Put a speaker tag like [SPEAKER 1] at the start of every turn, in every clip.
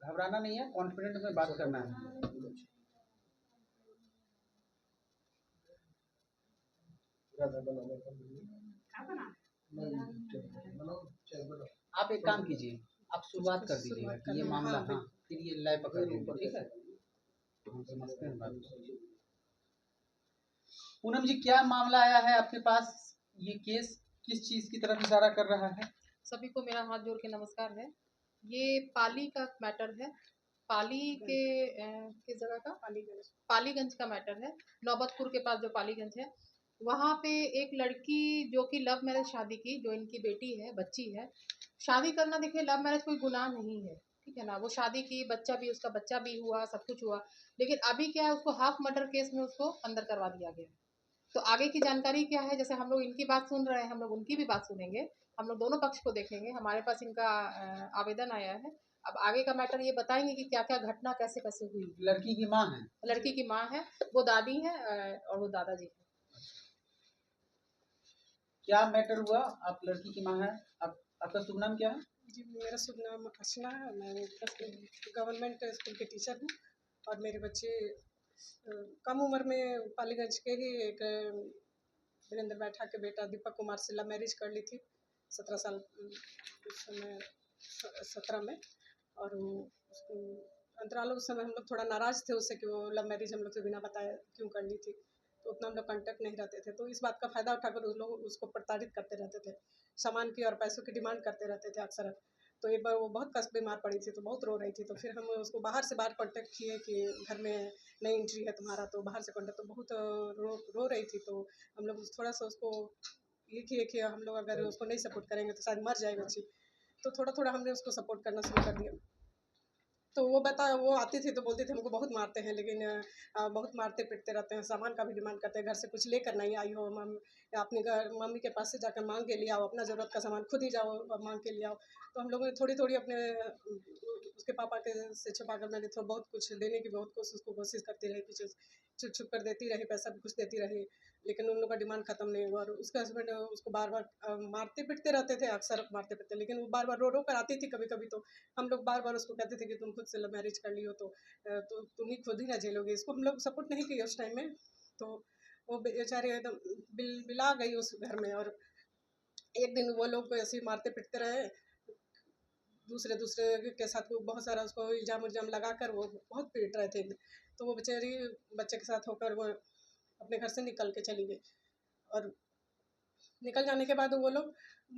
[SPEAKER 1] घबराना नहीं है, कॉन्फिडेंट में बात करना है। आप एक काम कीजिए, आप शुरुआत कर दीजिएगा कि ये मामला, हाँ फिर ये लय पकड़ लेंगे, ठीक है। हम समझते हैं बात को। पूनम जी, क्या मामला आया है आपके पास? ये केस किस चीज की तरफ इशारा कर रहा है?
[SPEAKER 2] सभी को मेरा हाथ जोड़ के नमस्कार है। ये पाली का मैटर है। पाली के किस जगह का? पालीगंज का मैटर है। नौबतपुर के पास जो पालीगंज है, वहाँ पे एक लड़की जो कि लव मैरिज शादी की, जो इनकी बेटी है, बच्ची है। शादी करना, देखिए लव मैरिज कोई गुनाह नहीं है, ठीक है ना। वो शादी की, बच्चा भी, उसका बच्चा भी हुआ, सब कुछ हुआ। लेकिन अभी क्या है, उसको हाफ मर्डर केस में उसको अंदर करवा दिया गया। तो आगे की जानकारी क्या है, जैसे हम लोग इनकी बात सुन रहे हैं, हम लोग उनकी भी बात सुनेंगे। हम लोग दोनों पक्ष को देखेंगे। हमारे पास इनका आवेदन आया है। अब आगे का मैटर ये बताएंगे कि क्या क्या घटना कैसे कैसे हुई।
[SPEAKER 1] लड़की की माँ है?
[SPEAKER 2] लड़की की माँ है, वो दादी है और वो दादाजी है।
[SPEAKER 1] क्या मैटर हुआ? आप लड़की की माँ है, आपका शुभ नाम क्या है?
[SPEAKER 3] जी, मेरा शुभ नाम अर्चना है। मैं गवर्नमेंट स्कूल की टीचर हूँ और मेरे बच्चे कम उम्र में पालीगंज के ही एक वीरेंद्र बैठा के बेटा दीपक कुमार से लव मैरिज कर ली थी 17 साल उस समय 17 में। और वो उसको अंतरालों उस समय हम लोग थोड़ा नाराज़ थे उससे कि वो लव मैरिज हम लोग से बिना बताए क्यों कर ली थी। तो उतना हम लोग कॉन्टेक्ट नहीं रहते थे, तो इस बात का फ़ायदा उठाकर उस लोग उसको प्रताड़ित करते रहते थे, सामान की और पैसों की डिमांड करते रहते थे अक्सर। तो एक बार वो बहुत कष्ट बीमार पड़ी थी, तो बहुत रो रही थी। तो फिर हम उसको बाहर से बाहर कॉन्टेक्ट किए कि घर में नई एंट्री है तुम्हारा, तो बाहर से कॉन्टेक्ट, तो बहुत रो रही थी। तो हम लोग थोड़ा सा उसको ये किए कि हम लोग अगर उसको नहीं सपोर्ट करेंगे तो शायद मर जाए बच्ची। तो थोड़ा थोड़ा हमने उसको सपोर्ट करना शुरू कर दिया। तो वो आती थी तो बोलती थी हमको बहुत मारते हैं, लेकिन बहुत मारते पीटते रहते हैं, सामान का भी डिमांड करते हैं, घर से कुछ लेकर नहीं आई हो, अपने घर मम्मी के पास से जाकर मांग के ले आओ, अपना ज़रूरत का सामान खुद ही जाओ और मांग के ले आओ। तो हम लोगों ने थोड़ी थोड़ी अपने उसके पापा के से छुपा कर मैंने थोड़ा बहुत कुछ देने की बहुत कोशिश करती रही, कुछ छुप छुप कर देती रही, पैसा भी कुछ देती रही, लेकिन उन लोगों का डिमांड खत्म नहीं हुआ। और उसके हस्बैंड उसको बार बार मारते पीटते रहते थे, अक्सर मारते पीटते, लेकिन वो बार बार रो रो कर आती थी कभी कभी। तो हम लोग बार बार उसको कहते थे कि तुम खुद से लव मैरिज कर लियो, तो तुम ही खुद ही ना झेलोगे इसको। हम लोग सपोर्ट नहीं किए उस टाइम में। तो वो बेचारे एकदम बिला गई उस घर में। और एक दिन वो लोग ऐसे ही मारते पीटते रहे, दूसरे दूसरे के साथ बहुत सारा उसको इल्ज़ाम उल्ज़ाम लगा कर वो बहुत पीट रहे थे। तो वो बेचारी बच्चे के साथ होकर वो अपने घर से निकल के चली गई। और निकल जाने के बाद वो लोग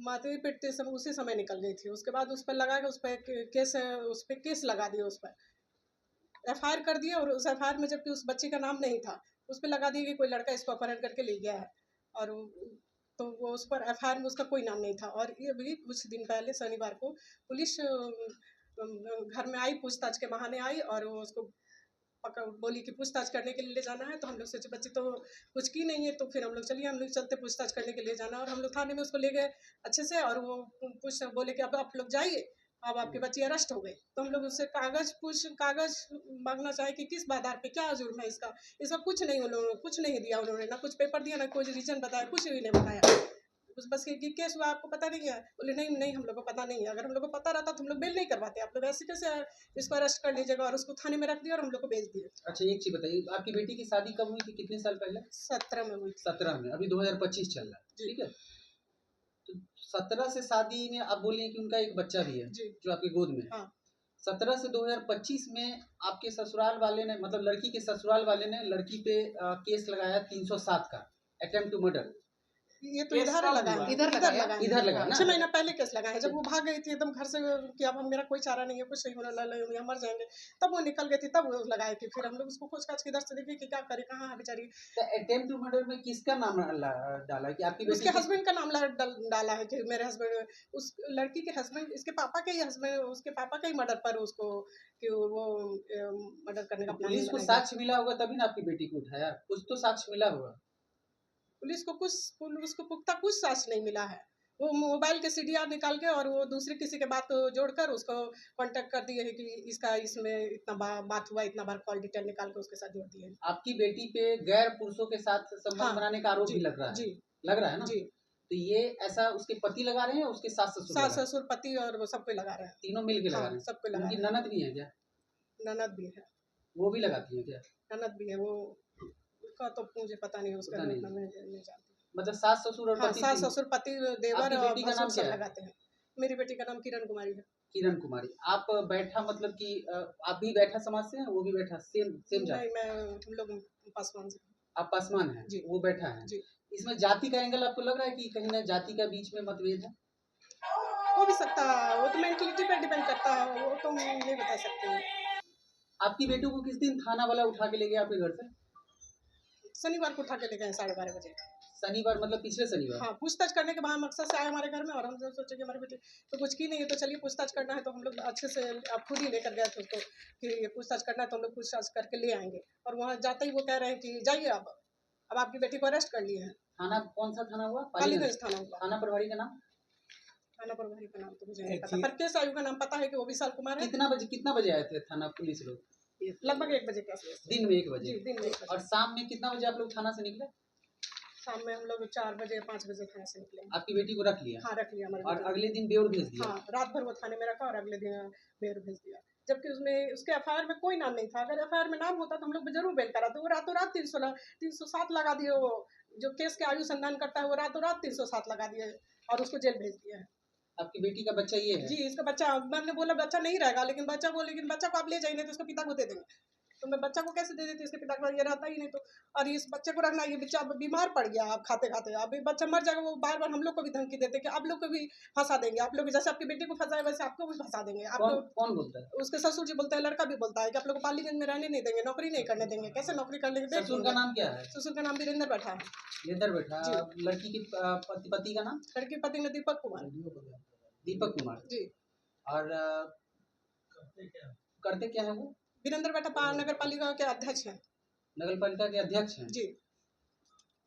[SPEAKER 3] मारते पीटते समय उसी समय निकल गई थी। उसके बाद उस पर लगा के उस पर केस लगा दिया, उस पर एफआईआर कर दिया। और उस एफआईआर में जबकि उस बच्ची का नाम नहीं था, उस पर लगा दिया कि कोई लड़का इसको अपहरण करके ले गया है। और तो वो उस पर एफआईआर में उसका कोई नाम नहीं था। और ये भी कुछ दिन पहले शनिवार को पुलिस घर में आई, पूछताछ के बहाने आई, और वो उसको बोली कि पूछताछ करने के लिए ले जाना है। तो हम लोग सोचे बच्ची तो कुछ की नहीं है, तो फिर हम लोग चलिए, हम लोग चलते पूछताछ करने के लिए जाना। और हम लोग थाने में उसको ले गए अच्छे से, और वो बोले कि अब आप लोग जाइए, अब आपकी बच्ची अरेस्ट हो गई। तो हम लोग उससे कागज मांगना चाहे कि किस आधार पे, क्या जुर्म है इसका कुछ नहीं, उन्होंने कुछ नहीं दिया, उन्होंने ना कुछ पेपर दिया, ना कोई रीजन बताया, कुछ भी नहीं बताया। बस कि केस हुआ आपको पता नहीं है? बोले नहीं नहीं, हम लोग को पता नहीं है। अगर हम लोग को पता रहता तो हम लोग बेल नहीं करवाते, आप लोग ऐसे कैसे इसको अरेस्ट कर लीजिएगा और उसको थाने में रख दिया और हम लोग को भेज दिए।
[SPEAKER 1] अच्छा, एक चीज बताइए, आपकी बेटी की शादी कब हुई थी, कितने साल पहले?
[SPEAKER 3] 17 में हुई थी।
[SPEAKER 1] 17 में, अभी 2025 चल रहा है, ठीक है। तो 17 से शादी में आप बोलिए कि उनका एक बच्चा भी है जो आपकी गोद में है।
[SPEAKER 3] हाँ।
[SPEAKER 1] 17 से 2025 में आपके ससुराल वाले ने, मतलब लड़की के ससुराल वाले ने लड़की पे केस लगाया 307 का, अटेम्प्ट टू मर्डर।
[SPEAKER 3] ये तो इधर लगा है, इधर
[SPEAKER 1] लगा ना?
[SPEAKER 3] 6 महीना पहले केस लगा है, जब वो भाग गई थी एकदम घर से कि अब मेरा कोई चारा नहीं है, कुछ नहीं होना, यहाँ मर जाएंगे, तब वो निकल गई थी, तब वो लगाए थी। फिर हम लोग उसको खोज खाज के इधर से देखे कि क्या करे, कहाँ है बेचारी।
[SPEAKER 1] तो अटेम्प्ट टू मर्डर में किसका नाम डाला कि आपकी बेटी?
[SPEAKER 3] उसके हस्बैंड का नाम डाला है कि मेरे हस्बैंड, उस लड़की के हस्बैंड, इसके पापा के ही हस्बैंड, उसके पापा का ही मर्डर पर उसको कि वो मर्डर करने का
[SPEAKER 1] पुलिस को साक्ष्य मिला होगा तभी ना आपकी बेटी को उठाया, कुछ तो साक्ष्य मिला होगा।
[SPEAKER 3] पुलिस को पुख्ता कुछ साक्ष्य नहीं मिला है। वो मोबाइल के सीडीआर निकाल के और वो दूसरे किसी के बात को जोड़कर उसको कांटेक्ट कर दिए है कि इसका इसमें इतना बात हुआ, इतना बार कॉल डिटेल निकाल के उसके साथ जोड़ दिए।
[SPEAKER 1] आपकी बेटी पे गैर पुरुषों के साथ संबंध बनाने का आरोप भी लग रहा है।
[SPEAKER 3] जी,
[SPEAKER 1] लग रहा है ना?
[SPEAKER 3] जी।
[SPEAKER 1] तो ये ऐसा उसके पति लगा रहे हैं, उसके सास ससुर
[SPEAKER 3] सास ससुर पति और वो सबको लगा रहे हैं।
[SPEAKER 1] तीनों मिल के लगा
[SPEAKER 3] हाँ,
[SPEAKER 1] रहे हैं।
[SPEAKER 3] सबको लगा
[SPEAKER 1] उनकी
[SPEAKER 3] रहे हैं।
[SPEAKER 1] ननद भी है क्या?
[SPEAKER 3] ननद भी है,
[SPEAKER 1] वो भी लगाती है क्या?
[SPEAKER 3] ननद भी है। वो उसका तो मुझे पता नहीं, उसका
[SPEAKER 1] पता नहीं।
[SPEAKER 3] मतलब मैं नहीं जानती।
[SPEAKER 1] मतलब सास ससुर और
[SPEAKER 3] हाँ,
[SPEAKER 1] पति
[SPEAKER 3] सास ससुर पति देवर
[SPEAKER 1] आपकी
[SPEAKER 3] और
[SPEAKER 1] बेटी का नाम
[SPEAKER 3] भसुर
[SPEAKER 1] क्या
[SPEAKER 3] सब
[SPEAKER 1] है?
[SPEAKER 3] लगाते हैं। मेरी बेटी का नाम किरण कुमारी है।
[SPEAKER 1] किरण कुमारी। आप बैठा मतलब कि आप भी बैठा समाज से हैं, वो भी बैठा सेम जात?
[SPEAKER 3] नहीं, मैं हम लोग पासवान से।
[SPEAKER 1] आप पासवान हैं,
[SPEAKER 3] जी।
[SPEAKER 1] वो बैठा है।
[SPEAKER 3] जी,
[SPEAKER 1] इसमें जाति का एंगल आपको लग रहा है कि कहीं ना जाति का बीच में मतभेद है?
[SPEAKER 3] हो भी सकता है, वो तो मेंटलिटी पे डिपेंड करता है, वो तो नहीं बता सकते।
[SPEAKER 1] आपकी बेटी को किस दिन थाना वाला उठा के ले गया आपके घर से?
[SPEAKER 3] शनिवार को उठा के ले गए 12:30 बजे।
[SPEAKER 1] शनिवार मतलब पिछले शनिवार?
[SPEAKER 3] हाँ, पूछताछ करने के बाद मकसद से आए हमारे घर में, और हम जब सोचे कि हमारी बेटी तो कुछ की नहीं है, तो चलिए पूछताछ करना है, तो हम लोग अच्छे से अब खुद ही लेकर गए थे उसको कि ये पूछताछ करना है, तो हम लोग पूछताछ करके ले आएंगे। और वहाँ जाते ही वो कह रहे हैं कि जाइए अब आपकी बेटी को अरेस्ट कर लिए हैं।
[SPEAKER 1] थाना कौन सा थाना हुआ?
[SPEAKER 3] पालीगंज थाना हुआ।
[SPEAKER 1] थाना प्रभारी का नाम?
[SPEAKER 3] थाना प्रभारी का नाम तो मुझे नहीं पता, पर केस आयु का नाम पता है कि वो विशाल कुमार है।
[SPEAKER 1] कितना बजे आए थे थाना पुलिस लोग?
[SPEAKER 3] लगभग 1 बजे के आसपास।
[SPEAKER 1] दिन में 1 बजे?
[SPEAKER 3] जी, दिन में 1 बजे।
[SPEAKER 1] और शाम में कितना बजे आप लोग थाना से निकले?
[SPEAKER 3] शाम में हम लोग 4 बजे 5 बजे थाने से निकले।
[SPEAKER 1] आपकी बेटी को रख लिया?
[SPEAKER 3] हाँ, रख लिया हमारे
[SPEAKER 1] और
[SPEAKER 3] बेटे को।
[SPEAKER 1] अगले दिन बेउर भेज दिया?
[SPEAKER 3] हाँ, रात भर वो थाने में रखा और अगले दिन बेर भेज दिया। जबकि उसमें उसके एफआईआर में कोई नाम नहीं था। अगर एफआईआर में नाम होता तो हम लोग जरूर बेल कराते। वो रातों रात 307 लगा दिए। वो जो केस के आयु संधान करता है वो रातों रात 307 लगा दिए और उसको जेल भेज दिया है।
[SPEAKER 1] आपकी बेटी का बच्चा ये है?
[SPEAKER 3] जी, इसका बच्चा, मैंने बोला बच्चा नहीं रहेगा, लेकिन बच्चा को आप ले जाइए तो उसके पिता को दे देंगे। तो मैं बच्चा को कैसे दे देती, इसके पिता को ये रहता ही नहीं। तो और इस बच्चे को रखना, ये बच्चा बीमार पड़ गया अब खाते खाते, अब ये बच्चा मर जाएगा। वो बार बार हम लोग को भी धमकी देते कि आप लोग को भी फंसा देंगे, आप लोग जैसे आपकी बेटी को फंसाए वैसे आपको भी फंसा देंगे। आपको
[SPEAKER 1] कौन बोलता है?
[SPEAKER 3] उसके ससुर जी बोलते हैं, लड़का भी बोलता है कि आप लोग को पालीगंज में रहने नहीं देंगे, नौकरी नहीं करने देंगे। कैसे नौकरी करने के देख?
[SPEAKER 1] ससुर का नाम क्या है?
[SPEAKER 3] ससुर का नाम वीरेंद्र बैठा है।
[SPEAKER 1] वीरेंद्र बैठा। लड़की के पति का नाम?
[SPEAKER 3] लड़की पति में दीपक कुमार।
[SPEAKER 1] दीपक कुमार
[SPEAKER 3] जी।
[SPEAKER 1] और करते क्या है वो?
[SPEAKER 3] वीरेंद्र बैठा नगर पालिका के अध्यक्ष है।
[SPEAKER 1] नगर पालिका के अध्यक्ष हैं?
[SPEAKER 3] जी।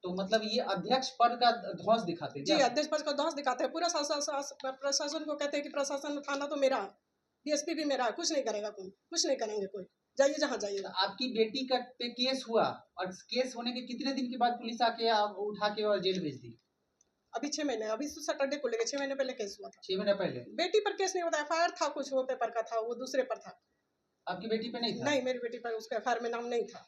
[SPEAKER 1] तो मतलब ये अध्यक्ष पद का धौंस दिखाते हैं?
[SPEAKER 3] जी, अध्यक्ष पद का धौंस दिखाते हैं। पूरा प्रशासन को कहते हैं कि प्रशासन थाना तो मेरा है, डीएसपी भी मेरा है, कुछ नहीं करेगा कोई, कुछ नहीं करेंगे कोई, जाइए जहाँ जाइएगा।
[SPEAKER 1] आपकी बेटी का पे केस हुआ और केस होने के कितने दिन के बाद पुलिस आके उठा के और जेल भेज दी?
[SPEAKER 3] अभी 6 महीने, अभी सैटरडे को लेके 6 महीने पहले केस हुआ था।
[SPEAKER 1] 6 महीने पहले?
[SPEAKER 3] बेटी पर केस नहीं होता, एफआईआर था कुछ वो पेपर का था, वो दूसरे पर था।
[SPEAKER 1] आपकी बेटी पे नहीं था?
[SPEAKER 3] नहीं, मेरी बेटी पर उसका एफआईआर में नाम नहीं था।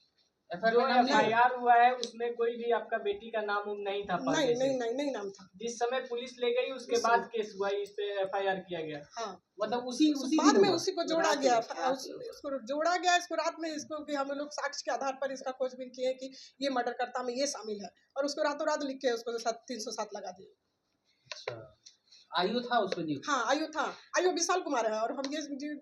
[SPEAKER 4] जो एफआईआर हुआ है उसमें कोई भी आपका बेटी का नाम नहीं था?
[SPEAKER 3] नहीं नाम था।
[SPEAKER 4] जिस समय पुलिस ले गई उसके बाद केस हुआ, इस पे एफआईआर किया गया?
[SPEAKER 3] हाँ,
[SPEAKER 1] मतलब उसी
[SPEAKER 3] बाद में उसी को जोड़ा गया, उसको जोड़ा गया इसको रात में, इसको कि हम लोग साक्ष्य के आधार पर इसका खोजबीन किए कि ये मर्डर करता में ये शामिल है, और उसको रातों रात लिख के उसको 307 लगा दिए।
[SPEAKER 1] अच्छा, आयु था उसको? नहीं,
[SPEAKER 3] हाँ, आयु था। आयु विशाल कुमार है। और हम ये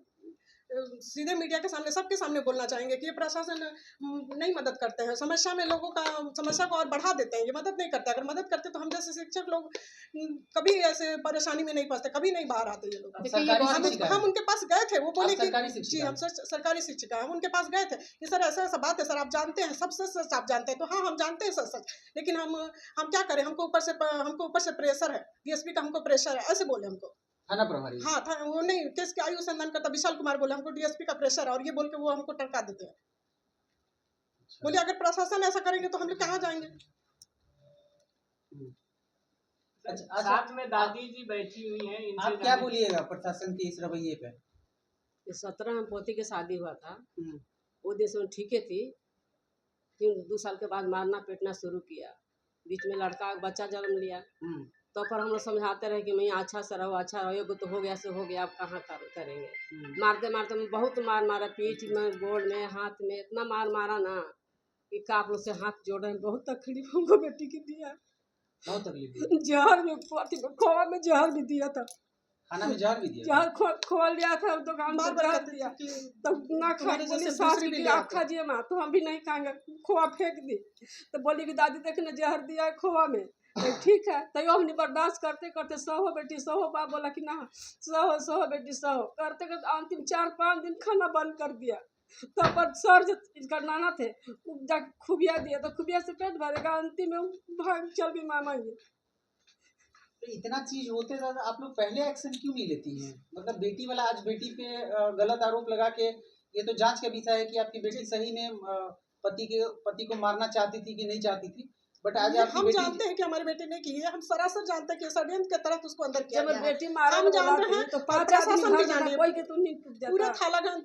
[SPEAKER 3] सीधे मीडिया के सामने, सबके सामने बोलना चाहेंगे कि ये प्रशासन नहीं मदद करते हैं, समस्या में लोगों का समस्या को और बढ़ा देते हैं, ये मदद नहीं करते। अगर मदद करते तो हम जैसे शिक्षक लोग कभी ऐसे परेशानी में नहीं फंसते, कभी नहीं बाहर आते ये लोग। हम उनके पास गए थे, वो बोले कि जी हम सरकारी शिक्षिका, हम उनके पास गए थे कि सर ऐसा ऐसा बात है सर, आप जानते हैं सब सच आप जानते हैं? तो हाँ हम जानते हैं सच, लेकिन हम क्या करें, हमको ऊपर से प्रेशर है, डीएसपी का हमको प्रेशर है, ऐसे बोले हमको
[SPEAKER 1] थाना प्रभारी।
[SPEAKER 3] हाँ था, वो नहीं, केस के आयु संधान करता विशाल कुमार बोले हमको डीएसपी का प्रेशर है, और ये बोल के वो हमको टरका देते हैं। बोले अगर प्रशासन ऐसा करेंगे तो हम लोग कहाँ जाएंगे?
[SPEAKER 4] अच्छा, साथ में दादी जी बैठी हुई हैं,
[SPEAKER 1] आप क्या बोलिएगा प्रशासन के इस रवैये पे?
[SPEAKER 5] 17 में पोती की शादी हुआ था, वो दिन से ठीके थी, फिर 2 साल के बाद मारना पीटना शुरू किया, बीच में लड़का बच्चा जन्म लिया। तो पर हम लोग समझाते रहे कि मैं अच्छा से रहो, अच्छा रहो, तो हो गया से हो गया, अब कहाँ करेंगे। मारते मारते बहुत मार मारा, पीठ में, गोड़ में, हाथ में, इतना मार मारा ना कि आप लोग से हाथ जोड़ रहे हैं। बहुत तकलीफ हमको बेटी की दिया,
[SPEAKER 1] बहुत तकलीफ।
[SPEAKER 5] जहर में खोआ में जहर भी दिया था,
[SPEAKER 1] खाना में जहर भी दिया?
[SPEAKER 5] जहर खोल लिया था दुकान पर, जहर दिया तब ना खा, बोली सास की आप खाइए माँ, तो हम भी नहीं खाएंगे, खोआ फेंक दी। तो बोली कि दादी देखने जहर दिया है खोआ में। ठीक है, तो हमने बर्दाश्त करते करते सहो बेटी सहो, बाप बोला कि ना सहो बेटी सहो, करते करते अंतिम 4-5 दिन खाना बंद कर दिया। तो पर सर जो इसका नाना थे खुबिया दिया, तो खुबिया से पेट भरेगा, अंतिम में भाग चल भी मामा ये।
[SPEAKER 1] तो इतना चीज होते दादा, आप लोग पहले एक्शन क्यों नहीं लेती हैं? मतलब बेटी वाला आज बेटी पे गलत आरोप लगा के, ये तो जांच का विषय है कि आपकी बेटी सही में पति को मारना चाहती थी कि नहीं चाहती थी, बट आज आपकी
[SPEAKER 3] हम
[SPEAKER 1] बेटी
[SPEAKER 3] जानते हैं कि हमारी बेटी ने की है, हम सरासर जानते हैं कि षड्यंत्र के तहत उसको अंदर किया
[SPEAKER 5] जब
[SPEAKER 3] गया है।
[SPEAKER 5] बेटी मारा
[SPEAKER 3] हम जान रहे
[SPEAKER 5] बोला
[SPEAKER 3] हैं
[SPEAKER 5] तो
[SPEAKER 3] और
[SPEAKER 5] 5 आदमी
[SPEAKER 3] प्रशासन भी
[SPEAKER 5] भाग
[SPEAKER 3] जान
[SPEAKER 5] जाता,
[SPEAKER 3] रही है।
[SPEAKER 5] कोई के तो नहीं टूट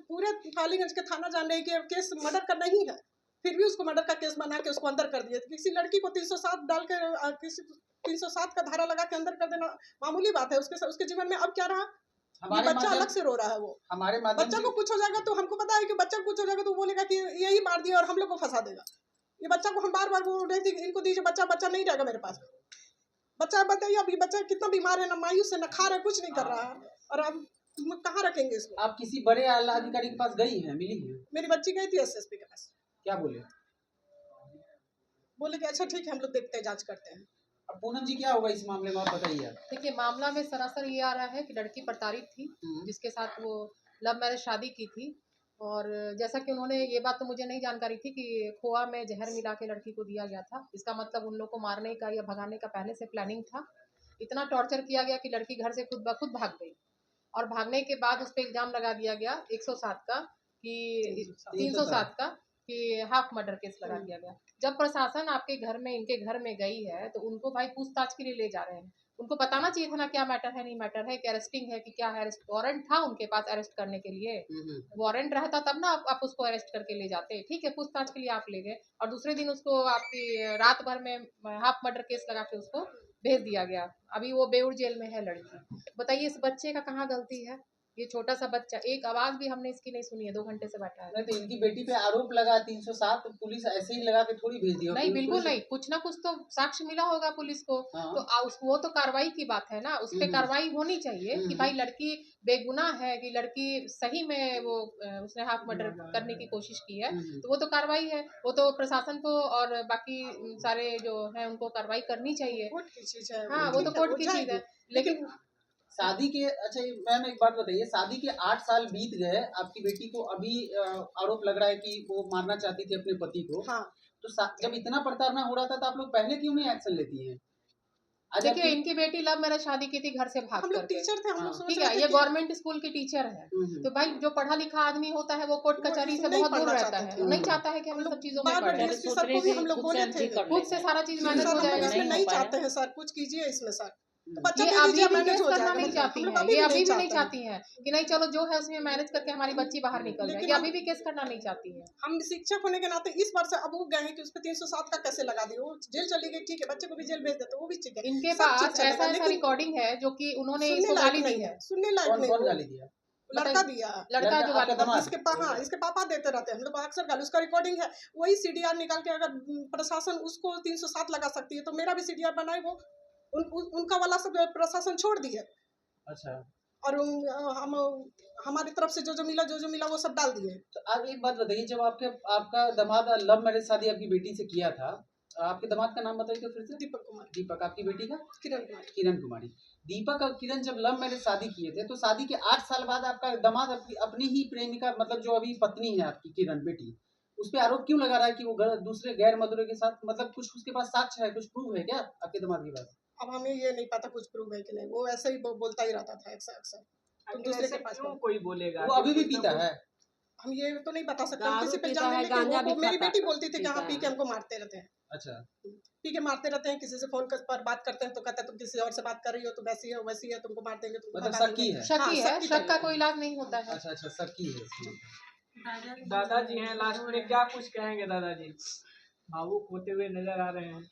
[SPEAKER 3] पूरे
[SPEAKER 5] जाता।
[SPEAKER 3] थालीगंज के थाना जान रही है कि केस मर्डर का नहीं है, फिर भी उसको मर्डर का केस बना के उसको अंदर कर दिया। किसी लड़की को 307 डाल के किसी 307 का धारा लगा के अंदर कर देना मामूली बात है। उसके जीवन में अब क्या रहा, ये बच्चा अलग से रो रहा है। वो
[SPEAKER 1] हमारे माध्यम
[SPEAKER 3] बच्चा
[SPEAKER 1] से
[SPEAKER 3] को कुछ हो जाएगा तो हमको पता है कि बच्चा को कुछ हो जाएगा तो वो बोलेगा कि यही मार दिया और हम लोग को फंसा देगा। ये बच्चा को हम बार बार बोल रहे थे इनको दीजिए, बच्चा नहीं रहेगा मेरे पास। बच्चा बताइए, अब ये बच्चा कितना बीमार है, ना मायूस है, ना खा रहा है, कुछ नहीं कर रहा है, और अब कहाँ रखेंगे इसको।
[SPEAKER 1] आप किसी बड़े आला अधिकारी के पास गई हैं, मिली हैं?
[SPEAKER 3] मेरी बच्ची गई थी एसएसपी के पास,
[SPEAKER 1] क्या बोले?
[SPEAKER 3] बोले कि अच्छा ठीक है हम लोग देखते हैं, जांच करते हैं।
[SPEAKER 1] अब पूनम जी क्या होगा इस मामले में, आप बताइए।
[SPEAKER 2] देखिए, मामला में सरासर ये आ रहा है कि लड़की प्रताड़ित थी, जिसके साथ वो लव मैरिज शादी की थी। और जैसा कि उन्होंने, ये बात तो मुझे नहीं जानकारी थी कि खोआ में जहर मिला के लड़की को दिया गया था। इसका मतलब उन लोग को मारने का या भगाने का पहले से प्लानिंग था। इतना टॉर्चर किया गया कि लड़की घर से खुद ब खुद भाग गई, और भागने के बाद उस पर इल्ज़ाम लगा दिया गया 107 का कि 307 का कि हाफ मर्डर केस लगा दिया गया। जब प्रशासन आपके घर में, इनके घर में गई है तो उनको भाई पूछताछ के लिए ले जा रहे हैं। उनको बताना चाहिए था ना क्या मैटर है, नहीं मैटर है, कि अरेस्टिंग है कि क्या है। अरेस्ट वारंट था उनके पास अरेस्ट करने के लिए, वारंट रहता तब ना आप उसको अरेस्ट करके ले जाते। ठीक है, पूछताछ के लिए आप ले गए और दूसरे दिन उसको आपकी रात भर में हाफ मर्डर केस लगा के उसको भेज दिया गया। अभी वो बेउर जेल में है लड़की। बताइए इस बच्चे का कहाँ गलती है? ये छोटा सा बच्चा, एक आवाज भी हमने इसकी नहीं सुनी है, 2 घंटे से बैठा है।
[SPEAKER 1] नहीं तो इनकी बेटी पे आरोप लगा 307, पुलिस ऐसे ही लगा के थोड़ी भेज दिया?
[SPEAKER 2] नहीं, बिल्कुल नहीं, कुछ ना कुछ तो साक्ष्य मिला होगा पुलिस को।
[SPEAKER 1] हाँ।
[SPEAKER 2] तो वो तो कार्रवाई की बात है ना, उस पर कार्रवाई होनी चाहिए कि भाई लड़की बेगुनाह है, कि लड़की सही में वो उसने हाफ मर्डर करने की कोशिश की है, तो वो तो कार्रवाई है। वो तो प्रशासन को और बाकी सारे जो है उनको कार्रवाई करनी चाहिए।
[SPEAKER 3] कोर्ट की चीज है।
[SPEAKER 2] हाँ, वो तो कोर्ट की चीज है। लेकिन
[SPEAKER 1] शादी के, अच्छा मैम एक बात बताइए, शादी के 8 साल बीत गए, आपकी बेटी को अभी आरोप लग रहा है कि वो मारना चाहती थी अपने पति को।
[SPEAKER 3] हाँ।
[SPEAKER 1] तो जब इतना प्रताड़ना हो रहा था तो आप लोग पहले क्यों नहीं एक्शन लेती हैं?
[SPEAKER 2] देखिए, इनकी बेटी लव मैरिज शादी की थी घर से भाग कर।
[SPEAKER 3] टीचर थे हम लोग,
[SPEAKER 2] ठीक है, ये गवर्नमेंट स्कूल की टीचर है। तो भाई जो पढ़ा लिखा आदमी होता है वो कोर्ट कचहरी से बहुत दूर रहता है, नहीं चाहता है कि हम सब चीजों में पढ़े।
[SPEAKER 3] हम लोग बोले थे
[SPEAKER 2] खुद से सारा चीज मैनेज हो जाएगा।
[SPEAKER 3] नहीं चाहते हैं सर, कुछ कीजिए इसमें सर। तो बच्चा
[SPEAKER 2] ये अभी भी केस करना नहीं चाहती है, ये अभी भी नहीं चाहती
[SPEAKER 3] है
[SPEAKER 2] है कि नहीं चलो जो है उसमें मैनेज करके हमारी बच्ची बाहर निकल जाए। ये अभी भी केस करना नहीं चाहती है।
[SPEAKER 3] हम शिक्षक होने के नाते इस बार से अब वो गए हैं कि उस पर 307 का कैसे लगा दिए। वो जेल चली गई, ठीक है, बच्चे को भी जेल भेज देते, वो भी ठीक है।
[SPEAKER 2] इनके पास ऐसा रिकॉर्डिंग है जो कि उन्होंने इसको गाली दी है।
[SPEAKER 3] सुनने लायक नहीं।
[SPEAKER 1] कौन गाली दिया?
[SPEAKER 3] लड़का दिया,
[SPEAKER 2] लड़का जो गाली,
[SPEAKER 3] इसके पापा देते रहते हैं, हम लोग अक्सर गाली, उसका रिकॉर्डिंग है। वही सीडीआर निकाल के अगर प्रशासन उसको 307 लगा सकती है तो मेरा भी सीडीआर बनाए वो। उनका वाला सब प्रशासन छोड़ दिए।
[SPEAKER 1] अच्छा।
[SPEAKER 3] और हम हमारी तरफ से जो मिला वो सब डाल दिए।
[SPEAKER 1] तो आप एक बात बताइए, जब आपका दामाद लव मैरिज शादी आपकी बेटी से किया था, आपके दामाद का नाम बताइए फिर से?
[SPEAKER 3] दीपक कुमार।
[SPEAKER 1] दीपक। आपकी बेटी का?
[SPEAKER 3] किरण
[SPEAKER 1] कुमारी। दीपक और किरण जब लव मैरिज शादी किए थे तो शादी के 8 साल बाद आपका दामाद अपनी ही प्रेमिका, मतलब जो अभी पत्नी है आपकी किरण बेटी, उस पर आरोप क्यों लगा रहा है कि वो दूसरे गैर मर्दों के साथ, मतलब कुछ उसके पास साक्ष्य है, कुछ प्रूफ है क्या आपके दामाद के पास?
[SPEAKER 3] अब हमें ये नहीं पता कुछ प्रूफ है कि नहीं, वो ऐसे ही बोलता ही रहता था अक्सर।
[SPEAKER 4] दूसरे के पास कोई बोलेगा?
[SPEAKER 1] वो अभी भी पीता है?
[SPEAKER 3] हम ये तो नहीं बता सकते, किसी पे जाने, लेकिन मेरी बेटी बोलती थी कि हाँ पी के हमको मारते रहते हैं।
[SPEAKER 1] अच्छा।
[SPEAKER 3] पी के मारते रहते हैं, किसी से फोन पर बात करते हैं तो कहते हैं तुम किसी और से बात कर रही हो, तो वैसी है, तुमको मार देंगे, तुमको
[SPEAKER 1] मतलब शक है?
[SPEAKER 2] शक का कोई इलाज नहीं होता है।
[SPEAKER 1] अच्छा, शक है।
[SPEAKER 4] दादाजी हैं, लास्ट में क्या कुछ कहेंगे दादाजी? भावुक होते हुए नजर आ रहे हैं।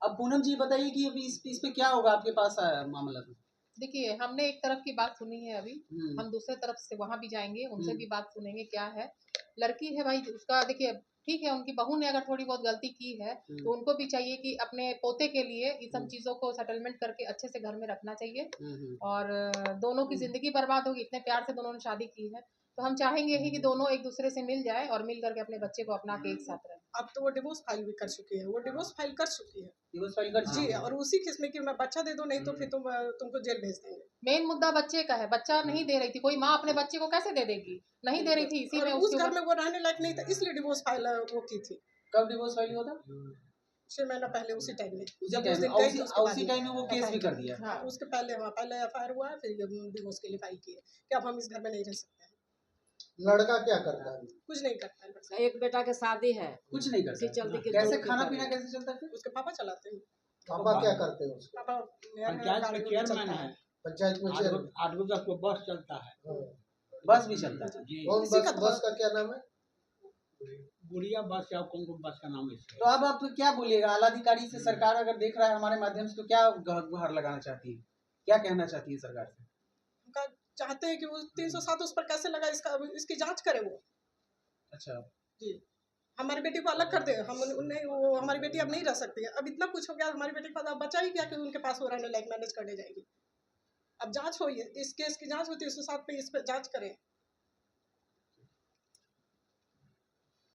[SPEAKER 1] अब पूनम जी बताइए कि अभी इस पे क्या होगा, आपके पास आया मामला?
[SPEAKER 2] देखिए, हमने एक तरफ की बात सुनी है, अभी हम दूसरे तरफ से वहां भी जाएंगे, उनसे भी बात सुनेंगे क्या है। लड़की है भाई, उसका देखिए ठीक है, उनकी बहू ने अगर थोड़ी बहुत गलती की है तो उनको भी चाहिए कि अपने पोते के लिए इन सब चीजों को सेटलमेंट करके अच्छे से घर में रखना चाहिए। और दोनों की जिंदगी बर्बाद होगी, इतने प्यार से दोनों ने शादी की है, तो हम चाहेंगे ही कि दोनों एक दूसरे से मिल जाए और मिल करके अपने बच्चे को अपना के एक साथ रहे।
[SPEAKER 3] अब तो वो डिवोर्स फाइल भी कर चुकी है,
[SPEAKER 1] डिवोर्स फाइल कर
[SPEAKER 3] जी, और उसी किस्म में कि मैं बच्चा दे दो, नहीं तो फिर तुमको जेल भेज देंगे।
[SPEAKER 2] मेन मुद्दा बच्चे का है, बच्चा नहीं दे रही थी, कोई माँ अपने बच्चे को कैसे दे देगी? नहीं दे रही थी, इसी में
[SPEAKER 3] उस घर में वो रहने लायक नहीं था, इसलिए डिवोर्स फाइल वो की थी।
[SPEAKER 1] कब डिवोर्स फाइल हुआ था?
[SPEAKER 3] 6 महीना पहले, उसी टाइम में,
[SPEAKER 1] जब उसी टाइम में वो केस भी कर दिया।
[SPEAKER 3] हाँ, उसके पहले एफआईआर हुआ है, फिर डिवोर्स के लिए फाइल किए कि अब हम इस घर में नहीं रह सकते हैं।
[SPEAKER 6] लड़का क्या करता है?
[SPEAKER 3] कुछ नहीं करता है बस।
[SPEAKER 5] एक बेटा के शादी है,
[SPEAKER 1] कुछ नहीं
[SPEAKER 5] इसी
[SPEAKER 1] करता
[SPEAKER 5] चलते कि
[SPEAKER 1] कैसे
[SPEAKER 5] जोड़ के
[SPEAKER 1] खाना
[SPEAKER 5] करे।
[SPEAKER 1] पीना कैसे चलता है फिर?
[SPEAKER 3] उसके पापा चलाते हैं।
[SPEAKER 6] पापा क्या करते हैं उसके?
[SPEAKER 3] पापा
[SPEAKER 4] पंचायत
[SPEAKER 3] गाड़ी
[SPEAKER 4] में
[SPEAKER 3] उड़ी
[SPEAKER 4] चेयरमैन
[SPEAKER 3] चलता
[SPEAKER 4] है,
[SPEAKER 6] पंचायत में चेयरमैन।
[SPEAKER 4] 8 बजे को बस चलता है
[SPEAKER 6] हाँ।
[SPEAKER 1] बस भी चलता है।
[SPEAKER 4] जी।
[SPEAKER 6] कौन
[SPEAKER 3] इसी
[SPEAKER 6] बस?
[SPEAKER 3] का
[SPEAKER 6] बस का क्या नाम है?
[SPEAKER 4] गुड़िया बस या कौन कौन बस का नाम है इसका?
[SPEAKER 1] तो अब आप क्या बोलिएगा आलाधिकारी से? सरकार अगर देख रहा है हमारे माध्यम से तो क्या गुहार लगाना चाहती है, क्या कहना चाहती है सरकार से?
[SPEAKER 3] उनका चाहते हैं कि वो 307 उस पर कैसे लगा, इसकी जांच करे वो।
[SPEAKER 1] अच्छा,
[SPEAKER 3] जी, हमारी बेटी को अलग कर दे। हम उन्हें वो हमारी बेटी अब नहीं रह सकती है। अब इतना कुछ हो गया, हमारी बेटी के पास अब बचा ही क्या कि उनके पास वो रहने लायक मैनेज करने जाएगी। अब जांच हो, इस केस की जांच होती है, 107 पे इस पर जांच करें।